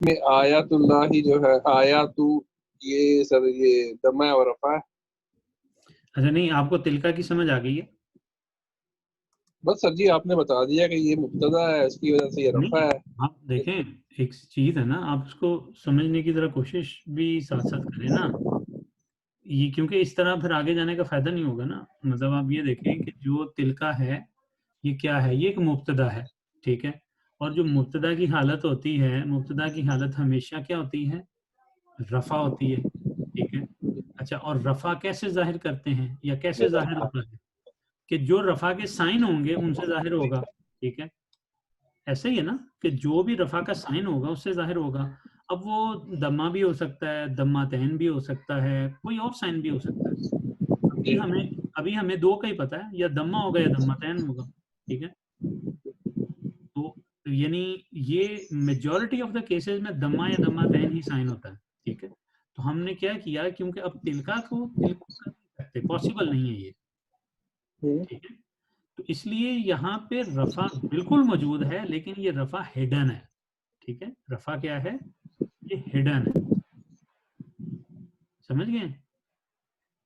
में आयातुल्लाह ही जो है आयातु, ये सर ये दमा और रफा है। अच्छा नहीं, आपको तिलका की समझ आ गई है? बस सर जी आपने बता दिया कि ये मुब्तदा है, इसकी वजह से ये रफा नहीं, है। आप देखें, एक चीज है ना, आप उसको समझने की जरा कोशिश भी साथ साथ करें ना। ये क्योंकि इस तरह फिर आगे जाने का फायदा नहीं होगा ना। मतलब आप ये देखें कि जो तिलका है ये क्या है, ये एक मुब्तदा है, ठीक है। और जो मुब्तदा की हालत होती है, मुब्तदा की हालत हमेशा क्या होती है, रफा होती है, ठीक है। अच्छा, और रफा कैसे जाहिर करते हैं या कैसे जाहिर होता है, कि जो रफा के साइन होंगे उनसे जाहिर होगा, ठीक है। ऐसे ही है ना, कि जो भी रफा का साइन होगा उससे जाहिर होगा। अब वो दम्मा भी हो सकता है, दम्मा तहन भी हो सकता है, कोई और साइन भी हो सकता है। अभी जी हमें अभी हमें दो का ही पता है, या दम्मा होगा या दम्मा तहन होगा, ठीक है। तो यानी ये मेजॉरिटी ऑफ द केसेस में दम्मा या दम्मा तहन ही साइन होता है, ठीक है। तो हमने क्या किया, क्योंकि अब तिलका को तिलका कर नहीं सकते, पॉसिबल नहीं है ये, ठीक है। तो इसलिए यहाँ पे रफा बिल्कुल मौजूद है, लेकिन ये रफा हिडन है, ठीक है। रफा क्या है, ये हिडन है, समझ गए।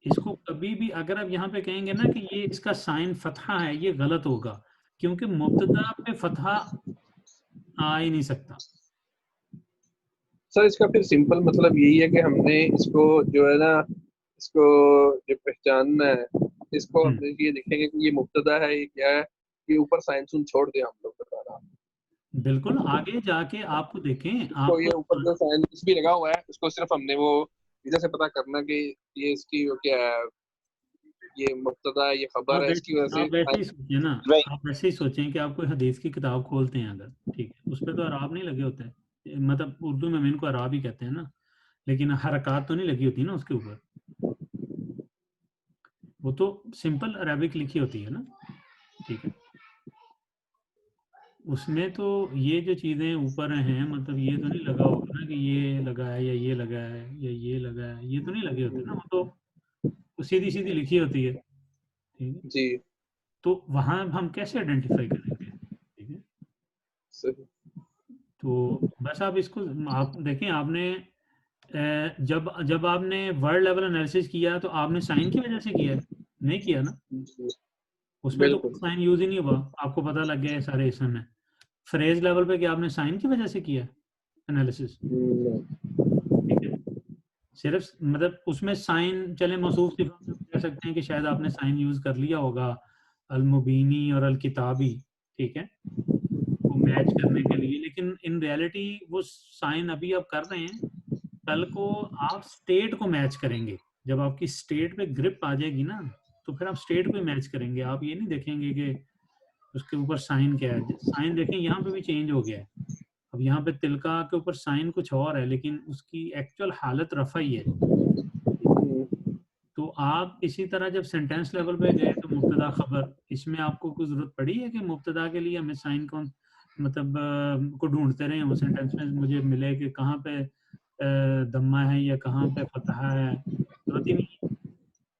इसको कभी भी अगर आप यहाँ पे कहेंगे ना कि ये इसका साइन फतहा है, ये गलत होगा, क्योंकि मुब्तदा पे फतहा आ ही नहीं सकता। सर, इसका फिर सिंपल मतलब यही है कि हमने इसको जो है ना, इसको जो पहचानना है, इसको हम्म, हमने ये देखेंगे कि ये मुब्तदा है, ये क्या है, ये ऊपर साइन सुन छोड़ दिया हम लोग बता रहा। बिल्कुल आगे जाके आपको देखें, इसको ये आपको ऊपर जो साइन कुछ भी लगा हुआ है, उसको सिर्फ हमने वो इधर से पता करना कि ये इसकी वो क्या है, ये मुब्तदा है, ये खबर है, इसकी वजह से आप वैसे ही सोचिए ना, आप वैसे ही सोचें कि आप कोई हदीस की किताब खोलते हैं अगर, ठीक है, उस पर तो अराब नहीं लगे होते हैं, मतलब उर्दू में हम इनको अराब ही कहते हैं ना, लेकिन हरकत तो नहीं लगी होती ना उसके ऊपर, वो तो सिंपल अरेबिक लिखी होती है ना, ठीक है। उसमें तो ये जो चीज़ें ऊपर हैं, मतलब ये तो नहीं लगा होगा ना कि ये लगा है या ये लगा है या ये लगा है, ये तो नहीं लगे होते ना, वो तो सीधी सीधी लिखी होती है, ठीक है। जी तो वहाँ हम कैसे आइडेंटिफाई करेंगे, ठीक है। सही। तो बस आप इसको, आप देखें, आपने जब जब आपने वर्ड लेवल एनालिसिस किया तो आपने साइन की वजह से किया है, नहीं किया ना। जी, उसमें तो बिल्कुल। कोई साइन यूज ही नहीं हुआ, आपको पता लग गया है सारे इसम है। फ्रेज लेवल पे क्या आपने साइन की वजह से किया एनालिसिस, ठीक है। सिर्फ मतलब उसमें साइन, चले मौसूफ सिफा में हम कह सकते हैं कि शायद आपने साइन यूज कर लिया होगा, अल मुबीनी और अल किताबी, ठीक है, को मैच करने के लिए, लेकिन इन रियलिटी वो साइन अभी आप कर रहे हैं, कल को आप स्टेट को मैच करेंगे। जब आपकी स्टेट पे ग्रिप आ जाएगी ना, तो फिर आप स्टेट को मैच करेंगे, आप ये नहीं देखेंगे कि उसके ऊपर साइन क्या है। साइन देखें यहाँ पे भी चेंज हो गया है, अब यहाँ पे तिलका के ऊपर साइन कुछ और है, लेकिन उसकी एक्चुअल हालत रफा ही है। तो आप इसी तरह जब सेंटेंस लेवल पे गए तो मुब्तदा खबर, इसमें आपको कोई जरूरत पड़ी है कि मुब्तदा के लिए हमें साइन कौन, मतलब को ढूंढते रहे वो सेंटेंस में मुझे मिले कि कहाँ पे दम्मा है या कहाँ पे फतहा है, जरूरत ही नहीं है।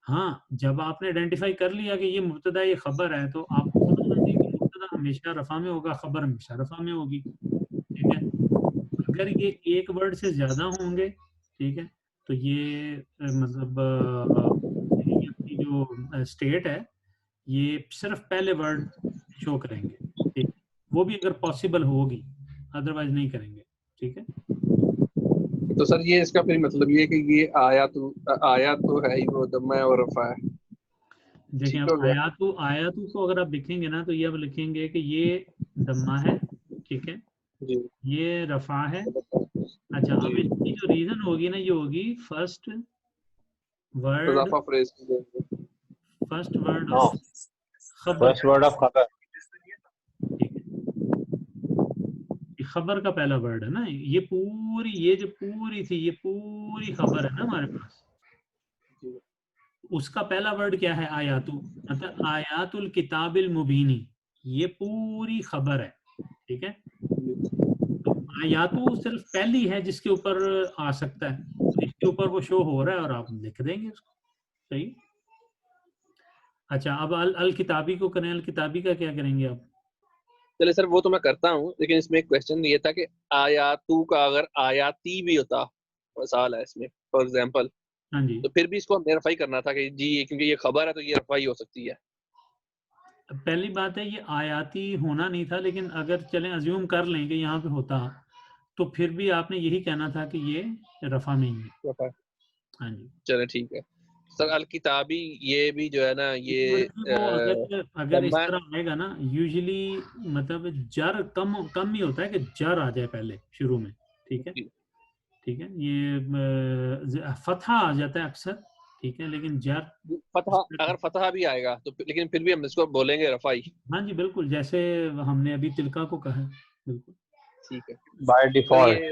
हाँ, जब आपने आइडेंटिफाई कर लिया कि ये मुब्तदा ये खबर है, तो आपको पता होना चाहिए कि मुब्तदा हमेशा रफा में होगा, खबर हमेशा रफा में होगी, ठीक है। अगर ये एक वर्ड से ज्यादा होंगे, ठीक है, तो ये मतलब ये अपनी जो स्टेट है, ये सिर्फ पहले वर्ड शो करेंगे, ठीक है? वो भी अगर पॉसिबल होगी, अदरवाइज नहीं करेंगे, ठीक है। तो सर ये इसका फिर मतलब ये है कि ये आया तो है ही, वो दम्मा है और रफा है। देखें, ठीक अब हो गया। आयातु आयातु को अगर आप लिखेंगे ना, तो ये अब लिखेंगे कि ये दम्मा है, ठीक है, जी ये रफा है। अच्छा, अब जी। इसकी जो रीजन होगी ना, ये होगी वर्ड इजाफा फ्रेज की जरूरत फर्स्ट वर्ड हाँ, ऑफ खबर, फर्स्ट वर्ड ऑफ खबर। ठीक है। ये खबर का पहला वर्ड है ना, ये जो पूरी थी, ये पूरी खबर है ना हमारे पास। है। उसका पहला वर्ड क्या है, आयातु, मतलब आयातुल किताबिल मुबीनी, ये पूरी खबर है, ठीक है। तो आयातु सिर्फ पहली है जिसके ऊपर आ सकता है, तो इसके ऊपर वो शो हो रहा है और आप लिख देंगे उसको, सही। अच्छा, अब अल किताबी को करें, अल किताबी का क्या करेंगे आप? चले सर वो तो मैं करता हूँ, लेकिन इसमें एक क्वेश्चन ये था कि आयातू का अगर आयाती भी होता मसाल है इसमें फॉर एग्जाम्पल, हाँ जी। तो फिर भी इसको हमें रफाई करना था कि जी क्योंकि ये खबर है तो ये रफाई हो सकती है। पहली बात है ये आयाती होना नहीं था, लेकिन अगर चलें अज्यूम कर लें कि यहाँ पे होता, तो फिर भी आपने यही कहना था कि ये रफा में ही है। रफा। हाँ जी। चले ठीक है सर। अल किताबी ये भी जो है ना ये बल्कि वो अगर अगर इस दम्मा। तरह आएगा ना, यूजुअली मतलब जर कम कम ही होता है कि जर आ जाए पहले शुरू में, ठीक है। ठीक है, ये फतहा आ जाता है अक्सर, ठीक है, लेकिन जर फतहा, अगर फतहा भी आएगा तो लेकिन फिर भी हम इसको बोलेंगे रफाई। हाँ जी बिल्कुल, जैसे हमने अभी तिलका को कहा है, बिल्कुल ठीक है बाय सर। डिफॉल्ट। ये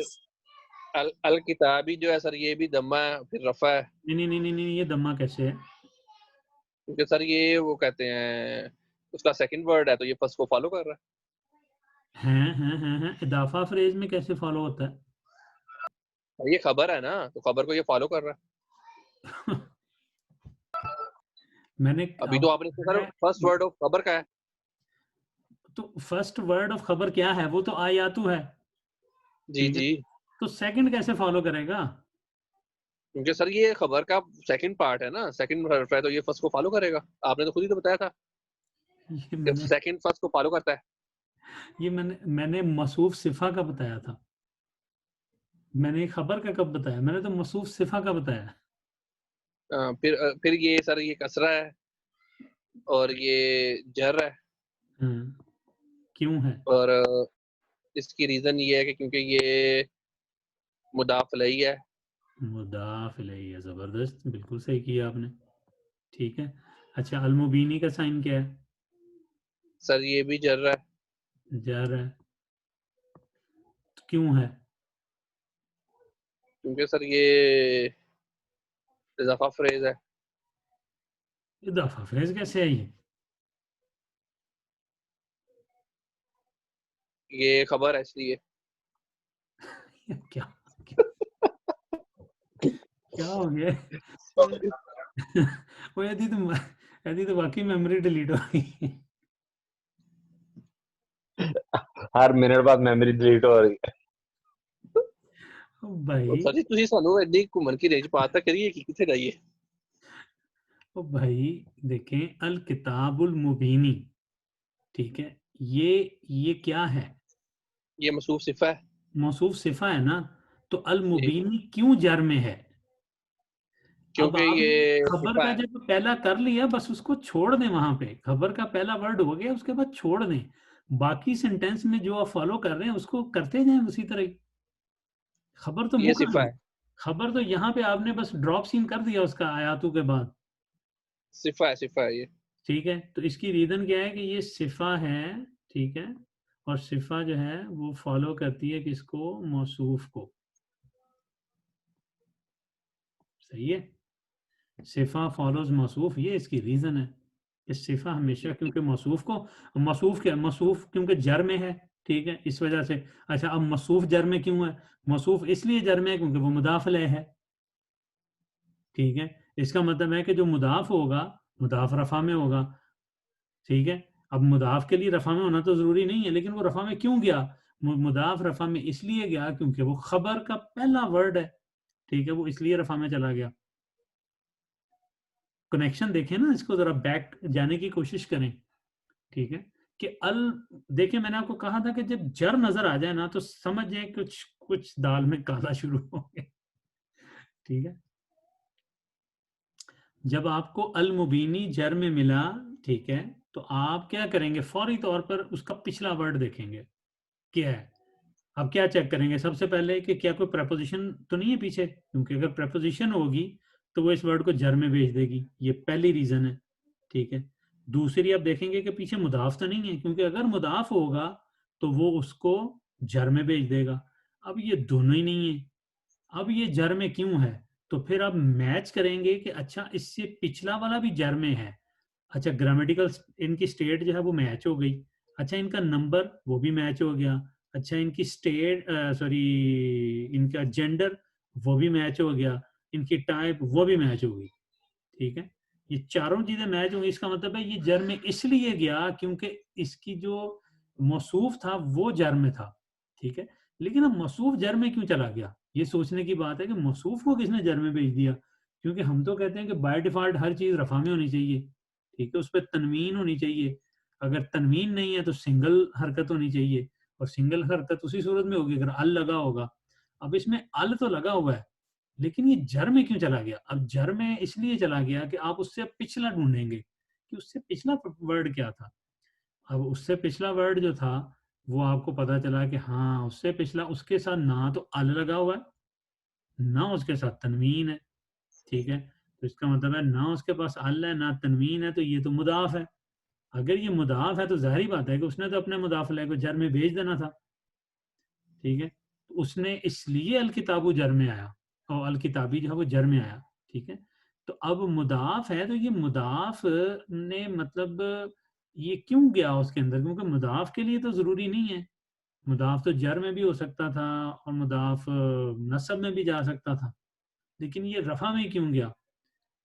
अल किताबी जो है सर ये भी दम्मा है फिर रफा है, नहीं नहीं नहीं नहीं नहीं, ये दम्मा कैसे है? क्योंकि सर ये वो कहते हैं उसका सेकंड वर्ड है तो ये फर्स्ट को फॉलो कर रहा हैं इदाफा फ्रेज में कैसे फॉलो होता है? है। ये खबर है ना तो खबर को ये फॉलो कर रहा है। मैंने अभी तो आपने सर मैं फर्स्ट वर्ड ऑफ खबर का है। तो फर्स्ट वर्ड ऑफ खबर क्या है? वो तो आयातू है, जी ठीक है। जी, तो सेकंड कैसे फॉलो करेगा? क्योंकि सर ये खबर का सेकंड पार्ट है ना, सेकंड हर्फ है तो ये फर्स्ट को फॉलो करेगा। आपने तो खुद ही तो बताया था ये कि मैंने सेकंड फर्स्ट को फॉलो करता है। ये मैंने मसूफ सिफा का बताया था। मैंने खबर का कब बताया? मैंने तो मसूफ सिफा का बताया। फिर ये सर ये कसरा है और ये जर है। हाँ, क्यों है? और इसकी रीजन ये है कि क्योंकि ये मुदाफ अलैहि है। मुदाफ इलैहि है, जबरदस्त, बिल्कुल सही किया आपने, ठीक है। अच्छा, अलमुबीनी का साइन क्या है? सर ये भी जर है, जर है, तो क्यों है? क्योंकि सर ये इजाफा फ्रेज है। इदाफा फ्रेज कैसे आई है? ये खबर है इसलिए। क्या क्या हो गया? वो यदि तो वाकई मेमोरी डिलीट हो गई। हर मिनट बाद मेमोरी डिलीट हो रही है। ओ भाई, सर जी ਤੁਸੀਂ ਸਾਨੂੰ ਐਡੀ ਘੁੰਮਣ की रेंज पाता करिए कि किथे जाइए। ओ भाई, देखें अल किताबुल मुबीनी, ठीक है, ये क्या है? ये मसूफ सिफा है मौसूफ सिफा है ना, तो अल जी, मुबीनी क्यों जर में है? अब क्योंकि आपने ये खबर सिफा का है। जब पहला कर लिया, बस उसको छोड़ दें वहां पे, खबर का पहला वर्ड हो गया, उसके बाद छोड़ दें। बाकी सेंटेंस में जो आप फॉलो कर रहे हैं उसको करते जाएं उसी तरह ही। खबर तो ये मुकर सिफा गई, है, खबर तो यहाँ पे आपने बस ड्रॉप सीन कर दिया उसका आयातों के बाद, सिफा है ये। ठीक है। तो इसकी रीजन क्या है कि ये सिफा है, ठीक है, और सिफा जो है वो फॉलो करती है किसको? मौसूफ को, सही है। सिफा फॉलोज मौसूफ, ये इसकी रीजन है कि सिफा हमेशा, क्योंकि मौसूफ को, मौसूफ क्या, मौसूफ क्योंकि जर में है, ठीक है, इस वजह से। अच्छा, अब मौसूफ जर में क्यों है? मौसूफ इसलिए जर में है क्योंकि वो मुदाफ अलैह है, ठीक है। इसका मतलब है कि जो मुदाफ होगा, मुदाफ रफा में होगा, ठीक है। अब मुदाफ के लिए रफा में होना तो जरूरी नहीं है, लेकिन वो रफा में क्यों गया? मुदाफ रफा में इसलिए गया क्योंकि वो खबर का पहला वर्ड है, ठीक है, वो इसलिए रफा में चला गया। कनेक्शन देखें ना, इसको जरा बैक जाने की कोशिश करें, ठीक है। कि अल, देखिए मैंने आपको कहा था कि जब जर नजर आ जाए ना तो समझ जाए कुछ कुछ दाल में काला शुरू हो गया, ठीक है। जब आपको अल मुबीनी जर में मिला, ठीक है, तो आप क्या करेंगे? फौरी तौर पर उसका पिछला वर्ड देखेंगे क्या है। अब क्या चेक करेंगे सबसे पहले कि क्या कोई प्रपोजिशन तो नहीं है पीछे, क्योंकि अगर प्रपोजिशन होगी तो वो इस वर्ड को जर में भेज देगी, ये पहली रीजन है, ठीक है। दूसरी आप देखेंगे कि पीछे मुदाफ तो नहीं है, क्योंकि अगर मुदाफ होगा तो वो उसको जर में भेज देगा। अब ये दोनों ही नहीं है, अब ये जर में क्यों है? तो फिर आप मैच करेंगे कि अच्छा इससे पिछला वाला भी जर में है, अच्छा ग्रामेटिकल इनकी स्टेट जो है वो मैच हो गई, अच्छा इनका नंबर वो भी मैच हो गया, अच्छा इनकी स्टेट सॉरी इनका जेंडर वो भी मैच हो गया, इनकी टाइप वो भी मैच हो गई, ठीक है। ये चारों चीजें मैच होंगी, इसका मतलब है ये जर में इसलिए गया क्योंकि इसकी जो मौसूफ था वो जर में था, ठीक है। लेकिन अब मौसूफ जर में क्यों चला गया, ये सोचने की बात है कि मौसूफ को किसने जर में भेज दिया। क्योंकि हम तो कहते हैं कि बाय डिफॉल्ट हर चीज रफा में होनी चाहिए, ठीक है, उस पर तनवीन होनी चाहिए। अगर तनवीन नहीं है तो सिंगल हरकत होनी चाहिए, और सिंगल हरकत उसी सूरत में होगी अगर अल लगा होगा। अब इसमें अल तो लगा हुआ है, लेकिन ये जर में क्यों चला गया। अब जर में इसलिए चला गया कि आप उससे पिछला ढूंढेंगे कि उससे पिछला वर्ड क्या था। अब उससे पिछला वर्ड जो था वो आपको पता चला कि हाँ उससे पिछला, उसके साथ ना तो अल लगा हुआ है, ना उसके साथ तनवीन है, ठीक है। तो इसका मतलब है ना उसके पास अल है ना तनवीन है, तो ये तो मुदाफ है। अगर ये मुदाफ है तो जाहिर बात है कि उसने तो अपने मुदाफ को जर में भेज देना था, ठीक है। तो उसने इसलिए अल किताबु जर में आया, और अल किताबी जो है वो जर में आया, ठीक है। तो अब मुदाफ है तो ये मुदाफ ने मतलब ये क्यों गया उसके अंदर, क्योंकि मुदाफ के लिए तो जरूरी नहीं है। मुदाफ तो जर में भी हो सकता था और मुदाफ नसब में भी जा सकता था, लेकिन ये रफा में क्यों गया।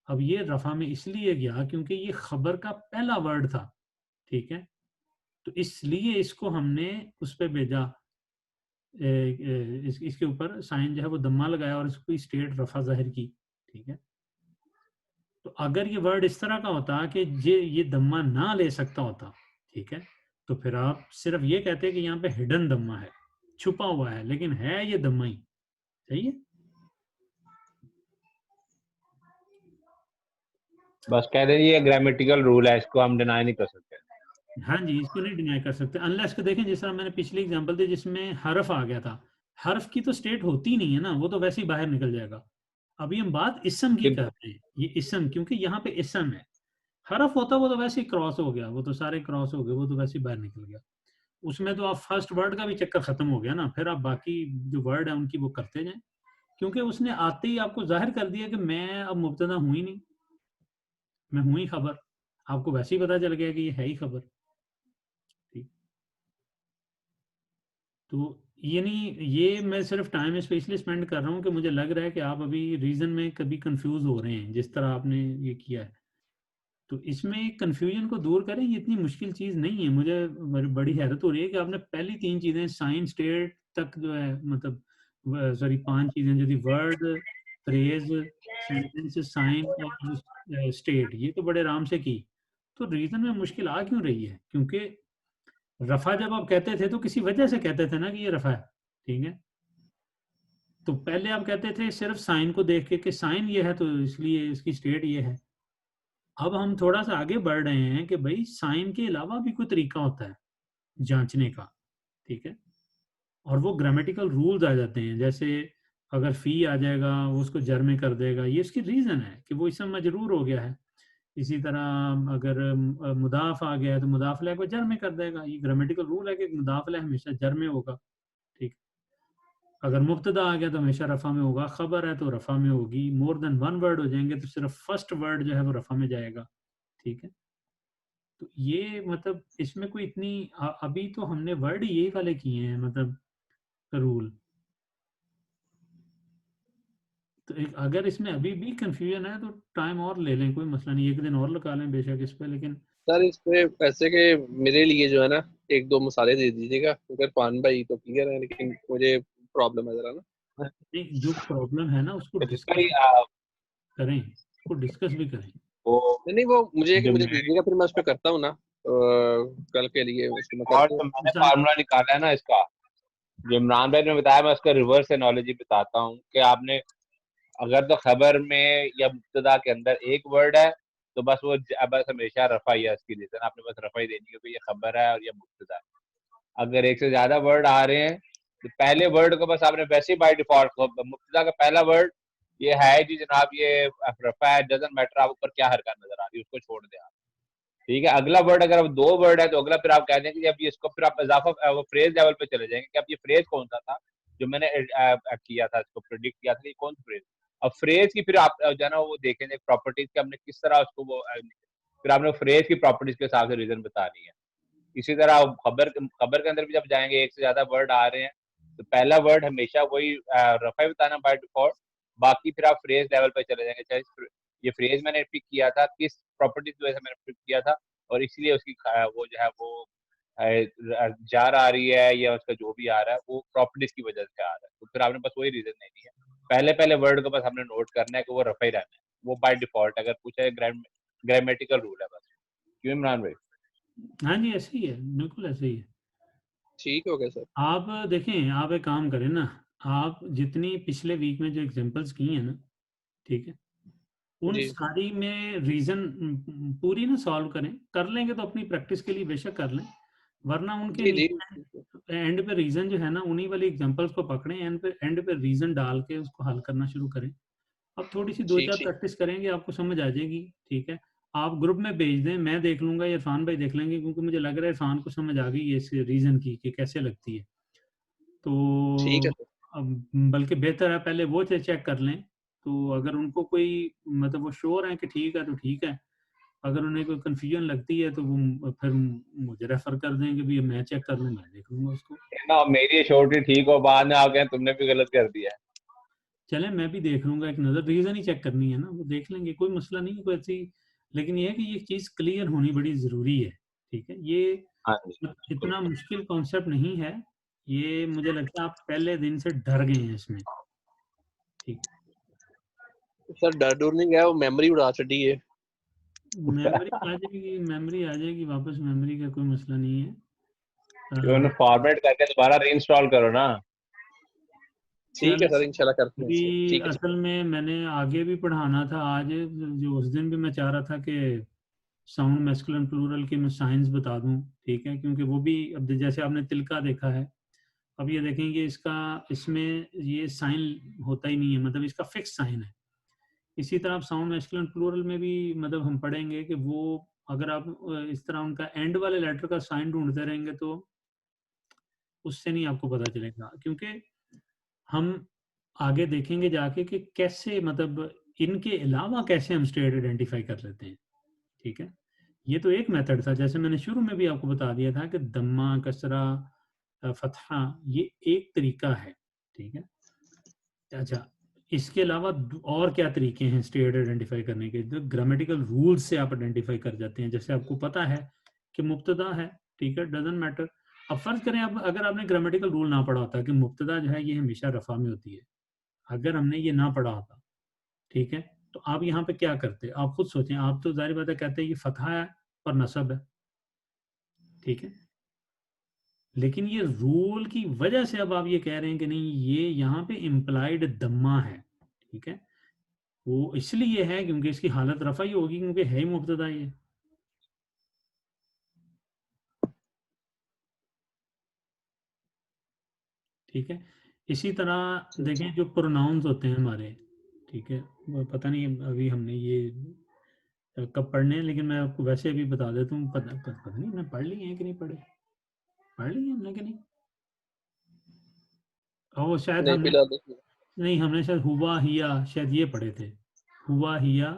अब ये रफा में इसलिए गया क्योंकि ये खबर का पहला वर्ड था, ठीक है। तो इसलिए इसको हमने उस पर भेजा, इसके ऊपर साइन जो है वो दम्मा लगाया और इसको स्टेट रफा जाहिर की, ठीक है। तो अगर ये वर्ड इस तरह का होता कि ये दम्मा ना ले सकता होता, ठीक है, तो फिर आप सिर्फ ये कहते कि यहाँ पे हिडन दम्मा है, छुपा हुआ है, लेकिन है ये दम्मा ही, सही है। बस कह दें ये ग्रामेटिकल रूल है, इसको हम डिनाई नहीं कर सकते। हाँ जी, इसको नहीं डिनाई कर सकते अनलेस को देखें, जिस तरह मैंने पिछली एग्जांपल दी जिसमें हर्फ आ गया था, हर्फ की तो स्टेट होती नहीं है ना, वो तो वैसे ही बाहर निकल जाएगा। अभी हम बात इसम की कर रहे हैं, ये इसम क्योंकि यहाँ पे इसम है, हरफ होता वो तो वैसे ही क्रॉस हो गया, वो तो सारे क्रॉस हो गए, वो तो वैसे ही बाहर निकल गया। उसमें तो आप फर्स्ट वर्ड का भी चक्कर खत्म हो गया ना, फिर आप बाकी जो वर्ड है उनकी वो करते जाएं, क्योंकि उसने आते ही आपको जाहिर कर दिया कि मैं अब मुब्तदा हूं ही नहीं, मैं हूं ही खबर। आपको वैसे ही पता चल गया कि ये है ही खबर, ठीक। तो ये नहीं, ये मैं सिर्फ टाइम इस पे इसलिए स्पेंड कर रहा हूँ कि मुझे लग रहा है कि आप अभी रीजन में कभी कंफ्यूज हो रहे हैं जिस तरह आपने ये किया है। तो इसमें कंफ्यूजन को दूर करें, ये इतनी मुश्किल चीज़ नहीं है। मुझे बड़ी हैरत हो रही है कि आपने पहली 3 चीज़ें साइन स्टेट तक जो है, मतलब सॉरी 5 चीज़ें जो थी, वर्ड, फ्रेज, सेंटेंस, साइन और स्टेट, ये तो बड़े आराम से की। तो रीजन में मुश्किल आ क्यों रही है, क्योंकि रफा जब आप कहते थे तो किसी वजह से कहते थे ना कि ये रफा है, ठीक है। तो पहले आप कहते थे सिर्फ साइन को देख के कि साइन ये है तो इसलिए इसकी स्टेट ये है। अब हम थोड़ा सा आगे बढ़ रहे हैं कि भाई साइन के अलावा भी कोई तरीका होता है जांचने का, ठीक है। और वो ग्रामेटिकल रूल्स आ जाते हैं, जैसे अगर फी आ जाएगा वो उसको जर में कर देगा, ये इसकी रीजन है कि वो इसमें मजरूर हो गया है। इसी तरह अगर मुदाफ आ गया है तो मुदाफ को जर में कर देगा, ये ग्रामेटिकल रूल है कि मुदाफ हमेशा जर में होगा, ठीक। अगर मुब्तदा आ गया तो हमेशा रफा में होगा, खबर है तो रफा में होगी, मोर देन वन वर्ड हो जाएंगे तो सिर्फ फर्स्ट वर्ड जो है वो रफा में जाएगा, ठीक है। तो ये मतलब इसमें कोई इतनी अभी तो हमने वर्ड यही वाले किए हैं, मतलब रूल। तो एक अगर इसमें अभी भी कंफ्यूजन है तो टाइम और ले लें, कोई मसला नहीं, एक दिन और लगा लें बेशक इस पे, लेकिन सर इस पे ऐसे के मेरे लिए जो है ना, एक दो मसाले दे दीजिएगा, अगर पान भाई तो क्लियर है, लेकिन मुझे प्रॉब्लम है जरा ना। नहीं, जो प्रॉब्लम है ना उसको इसका डिस्कस ही करें, उसको डिस्कस भी करें। वो नहीं नहीं, वो मुझे जो मुझे मैं दीजिएगा, फिर मैं उस पर करता हूँ ना, कल के लिए उसको मैं और करता हूँ। जो मैंने मिसाल फार्मूला निकाला है ना इसका, जो इमरान भाई ने बताया, मैं उसका रिवर्स एनोलॉजी बताता हूँ कि आपने अगर तो खबर में या मुब्तदा के अंदर एक वर्ड है तो बस वो बस हमेशा रफा ही है, इसकी रीजन आपने बस रफा ही देनी है क्योंकि ये खबर है और ये मुब्तदा है। अगर एक से ज्यादा वर्ड आ रहे हैं तो पहले वर्ड को बस आपने वैसे ही बाय डिफॉल्ट, मुब्तदा का पहला वर्ड ये है जी जनाब, ये रफा है, डजंट मैटर आप ऊपर क्या हरकत नजर आ रही है उसको छोड़ दें आप, ठीक है। अगला वर्ड अगर अब 2 वर्ड है तो अगला फिर आप कह देंगे कि अब ये इसको फिर आप इजाफा वो फ्रेज लेवल पे चले जाएंगे कि अब ये फ्रेज कौन सा था जो मैंने किया था, इसको प्रिडिक्ट किया था कि कौन सा फ्रेज। अब फ्रेज की फिर आप जो है ना वो देखेंगे प्रॉपर्टीज के हमने किस तरह उसको वो फिर आपने फ्रेज की प्रॉपर्टीज के हिसाब से रीजन बतानी है। इसी तरह खबर के अंदर भी जब जाएंगे एक से ज्यादा वर्ड आ रहे हैं तो पहला वर्ड हमेशा वही रफा बताना बाय डिफॉल्ट, बाकी फिर आप फ्रेज लेवल पे चले जाएंगे, चाहे ये फ्रेज मैंने पिक किया था किस प्रॉपर्टीज की वजह से मैंने पिक किया था और इसलिए उसकी वो जो है वो जार आ रही है या उसका जो भी आ रहा है वो प्रॉपर्टीज की वजह से आ रहा है, तो फिर आपने बस वही रीजन नहीं है, पहले पहले वर्ड को बस हमने नोट करना है कि वो रफा ही रहना है, वो बाय डिफॉल्ट अगर पूछा है ग्रामेटिकल रूल है बस। क्यों इमरान भाई? हाँ जी ऐसे ही है, बिल्कुल ऐसे ही है। ठीक हो गया सर। आप देखें, आप एक काम करें ना, आप जितनी पिछले वीक में जो एग्जांपल्स की हैं ना, ठीक है, उन जी सारी में रीजन पूरी ना सॉल्व करें, कर लेंगे तो अपनी प्रैक्टिस के लिए बेशक कर लें, वरना उनके जी जी नीचे एंड पे रीजन जो है ना, उन्हीं वाली एग्जांपल्स को पकड़ें, एंड पे रीजन डाल के उसको हल करना शुरू करें। अब थोड़ी सी दो ठीक चार ठीक प्रैक्टिस करेंगे आपको समझ आ जाएगी, ठीक है। आप ग्रुप में भेज दें, मैं देख लूंगा, इरफान भाई देख लेंगे, क्योंकि मुझे लग रहा है इरफान को समझ आ गई है इस रीजन की कि कैसे लगती है। ठीक तो है सर। अब बल्कि बेहतर है पहले वो चेक कर लें, तो अगर उनको कोई मतलब वो श्योर है कि ठीक है तो ठीक है, अगर उन्हें कोई कंफ्यूजन लगती है तो वो फिर मुझे रेफर कर दें कि भी मैं चेक कर लूँ, मैं देख लूंगा उसको। ना मेरी छोटी ठीक हो, बाद में आ गए तुमने भी गलत कर दिया है। चले मैं भी देख लूंगा, एक नज़र, रीज़न ही चेक करनी है ना, वो देख लेंगे, कोई मसला नहीं है कोई ऐसी। लेकिन ये है कि ये चीज़ क्लियर होनी बड़ी ज़रूरी है, ठीक है। ये हाँ जी बिल्कुल। इतना मुश्किल कॉन्सेप्ट नहीं है, ये मुझे लगता है आप पहले दिन से डर गए हैं इसमें, ठीक है। सर डर डर नहीं गया, वो मेमोरी उड़ा चढ़ी है। मेमोरी आ जाएगी वापस, मेमोरी का कोई मसला नहीं है। उन्हें फॉर्मेट करके दोबारा रीइंस्टॉल करो ना। ठीक है चल सर, इंशाल्लाह करते हैं इसको। अभी ठीक है सर। असल में मैंने आगे भी पढ़ाना था आज, जो उस दिन भी मैं चाह रहा था कि साउंड मैस्कुलिन प्लूरल की मैं साइंस बता दूं, ठीक है, क्योंकि वो भी अब जैसे आपने तिलका देखा है, अब ये देखेंगे इसका, इसमें ये साइन होता ही नहीं है, मतलब इसका फिक्स साइन है। इसी तरह आप साउंड मैस्कुलिन प्लूरल में भी मतलब हम पढ़ेंगे कि वो अगर आप इस तरह उनका एंड वाले लेटर का साइन ढूंढते रहेंगे तो उससे नहीं आपको पता चलेगा, क्योंकि हम आगे देखेंगे जाके कि कैसे मतलब इनके अलावा कैसे हम स्टेट आइडेंटिफाई कर लेते हैं, ठीक है। ये तो एक मेथड था, जैसे मैंने शुरू में भी आपको बता दिया था कि दम्मा, कसरा, फतहा, ये एक तरीका है, ठीक है। अच्छा, इसके अलावा और क्या तरीके हैं स्टेट आइडेंटिफाई करने के? जो ग्रामेटिकल रूल्स से आप आइडेंटिफाई कर जाते हैं, जैसे आपको पता है कि मुब्तदा है, ठीक है, डजंट मैटर। अब फर्ज करें अब अगर आपने ग्रामेटिकल रूल ना पढ़ा होता कि मुब्तदा जो है ये हमेशा रफा में होती है, अगर हमने ये ना पढ़ा होता, ठीक है, तो आप यहाँ पे क्या करते? आप खुद सोचें, आप तो जाहिर बात है कहते हैं ये फतहा है और नसब है, ठीक है। लेकिन ये रूल की वजह से अब आप ये कह रहे हैं कि नहीं ये यहाँ पे इम्प्लाइड दम्मा है, ठीक है। वो इसलिए है क्योंकि इसकी हालत रफा ही होगी, क्योंकि है ही मुब्तदा ये, ठीक है। इसी तरह देखें जो प्रोनाउंस होते हैं हमारे, ठीक है, वो पता नहीं अभी हमने ये कब पढ़ने हैं, लेकिन मैं आपको वैसे भी बता देता हूँ, पता नहीं मैं पढ़ लिए हैं कि नहीं पढ़े, पढ़ लिए हमने कि नहीं, और वो शायद नहीं हमने, फिलहाल देखिए। नहीं हमने शायद हुआ हिया शायद ये पढ़े थे, हुआ हिया,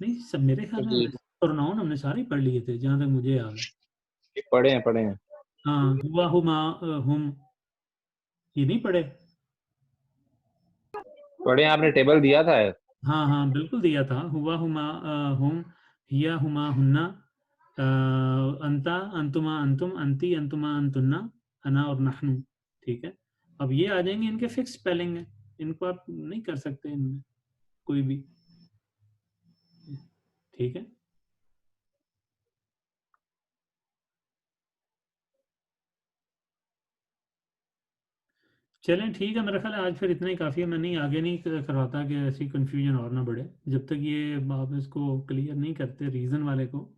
नहीं सब मेरे ख्याल में जी प्रोनाउन हमने सारे पढ़ लिए थे जहाँ तक मुझे याद है। ये पढ़े हैं पढ़े हैं। हाँ हुआ, हुमा, हुम, ये नहीं पढ़े? पढ़े हैं, आपने टेबल दिया था। हाँ हाँ बिल्कुल दिया था, हुआ, हुमा, हुम, हिया, हुमा, हुन्ना, अंता, अंतुमा, अंतुम, अंती, अंतुमा, अंतुन्ना, अना और नहनु, ठीक है। अब ये आ जाएंगे, इनके फिक्स स्पेलिंग है, इनको आप नहीं कर सकते इनमें कोई भी, ठीक है। चलें ठीक है, मेरा ख्याल है आज फिर इतना ही काफ़ी है, मैं नहीं आगे नहीं करवाता कि ऐसी कंफ्यूजन और ना बढ़े, जब तक ये आप इसको क्लियर नहीं करते रीज़न वाले को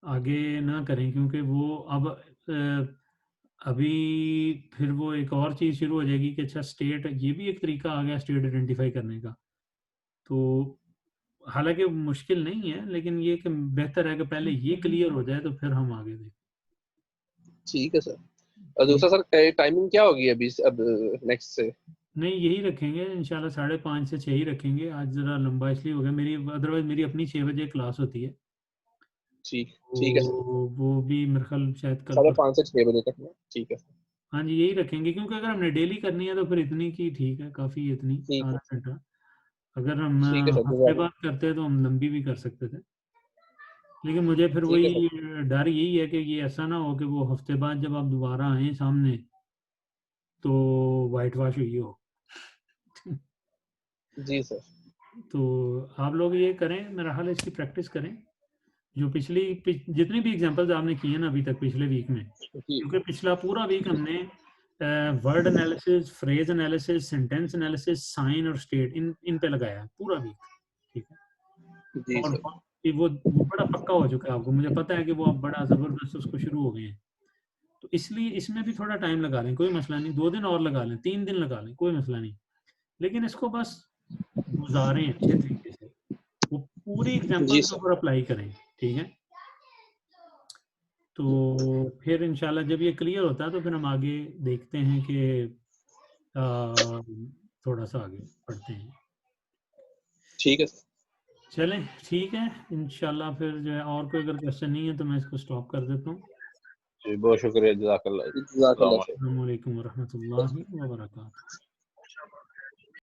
आगे ना करें, क्योंकि वो अब अभी फिर वो एक और चीज़ शुरू हो जाएगी कि अच्छा स्टेट, ये भी एक तरीका आ गया स्टेट आइडेंटिफाई करने का, तो हालांकि मुश्किल नहीं है, लेकिन ये कि बेहतर है कि पहले ये क्लियर हो जाए तो फिर हम आगे देखें। ठीक है सर। और ठीक, दूसरा सर टाइमिंग क्या होगी अभी अब नेक्स्ट से? नहीं यही रखेंगे इंशाल्लाह, 5:30 से 6 ही रखेंगे, आज ज़रा लंबा इसलिए हो गया, मेरी अदरवाइज मेरी अपनी 6 बजे क्लास होती है, ठीक ठीक है सर। तो वो भी मेरे ख्याल शायद कल साढ़े पर। पाँच से छः बजे तक ना? ठीक है सर। हाँ जी यही रखेंगे, क्योंकि अगर हमने डेली करनी है तो फिर इतनी की ठीक है, काफ़ी इतनी ठीक है। आधा घंटा। अगर हम ठीक है सर, हफ्ते जज़ाक बाद करते हैं तो हम लंबी भी कर सकते थे, लेकिन मुझे फिर ठीक है वही डर यही है कि ये ऐसा ना हो कि वो हफ्ते बाद जब आप दोबारा आए सामने तो वाइट वॉश हुई हो। जी सर। तो आप लोग ये करें, मेरा हाल इसकी प्रैक्टिस करें, जो जितनी भी एग्जांपल्स आपने किए ना अभी तक पिछले वीक में, जी क्योंकि पिछला पूरा वीक हमने word analysis, phrase analysis, sentence analysis, sign और स्टेट इन पे लगाया है पूरा वीक, ठीक है। जी और सर। कि वो बड़ा पक्का हो चुका है आपको, मुझे पता है कि वो आप बड़ा ज़बरदस्त उसको शुरू हो गए हैं। तो इसलिए इसमें भी थोड़ा टाइम लगा लें, कोई मसला नहीं, 2 दिन और लगा लें, 3 दिन लगा लें, कोई मसला नहीं, लेकिन इसको बस गुजारें अच्छे तरीके से, वो पूरी जी एग्जांपल्स के सर। ऊपर अप्लाई करें, ठीक है। तो फिर इंशाल्लाह जब ये क्लियर होता है तो फिर हम आगे देखते हैं कि थोड़ा सा आगे बढ़ते हैं। ठीक है सर। चलें ठीक है, इंशाल्लाह फिर जो है और कोई अगर क्वेश्चन नहीं है तो मैं इसको स्टॉप कर देता हूँ। जी बहुत शुक्रिया, जज़ाकल्लाह। जज़ाकल्लाह खैर। अस्सलाम वालेकुम वरहमतुल्लाहि वबरकातुहू।